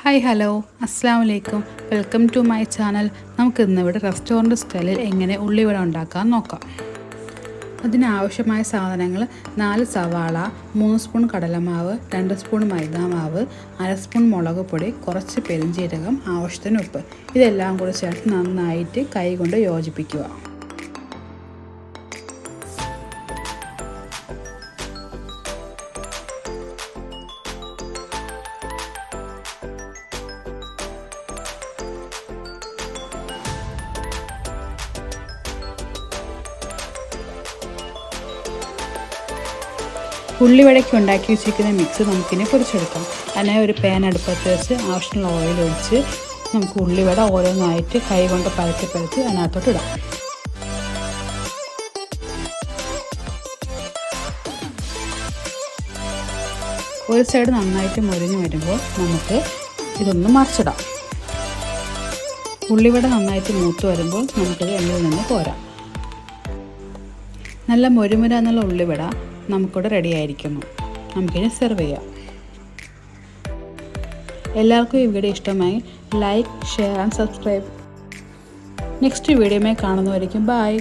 Hi hello അസ്സാം വലൈക്കും welcome to my channel. നമുക്ക് ഇന്നിവിടെ റെസ്റ്റോറൻറ്റ് സ്റ്റൈലിൽ എങ്ങനെ ഉള്ളിവട ഉണ്ടാക്കാൻ നോക്കാം. അതിനാവശ്യമായ സാധനങ്ങൾ 4 സവാള, 3 സ്പൂൺ കടലമാവ്, 2 സ്പൂൺ മൈദാമാവ്, 1/2 സ്പൂൺ മുളക് പൊടി, കുറച്ച് പെരുംജീരകം, ആവശ്യത്തിന് ഉപ്പ്. ഇതെല്ലാം കൂടി ചേർത്ത് നന്നായിട്ട് കൈകൊണ്ട് യോജിപ്പിക്കുക. ഉള്ളിവടയ്ക്ക് ഉണ്ടാക്കി വെച്ചിരിക്കുന്ന മിക്സ് നമുക്കിനി പൊരിച്ചെടുക്കാം. അതിനായി ഒരു പാൻ അടുപ്പത്ത് വെച്ച് ആവശ്യമുള്ള ഓയിൽ ഒഴിച്ച് നമുക്ക് ഉള്ളിവട ഓരോന്നായിട്ട് കൈ കൊണ്ട് പരത്തി അതിനകത്തോട്ട് ഇടാം. ഒരു സൈഡ് നന്നായിട്ട് മുരിഞ്ഞ് വരുമ്പോൾ നമുക്ക് ഇതൊന്ന് മറിച്ചിടാം. ഉള്ളിവട നന്നായിട്ട് മൂത്ത് വരുമ്പോൾ നമുക്കിത് എണ്ണയിൽ നിന്ന് കോരാം. നല്ല മൊരുമുര എന്നുള്ള ഉള്ളിവട നമുക്കിവിടെ റെഡി ആയിരിക്കുന്നു. നമുക്കിനി സെർവ് ചെയ്യാം. എല്ലാവർക്കും ഈ വീഡിയോ ഇഷ്ടമായി like, share and subscribe. Next വീഡിയോയുമായി കാണുന്നവരേക്കും ബൈ.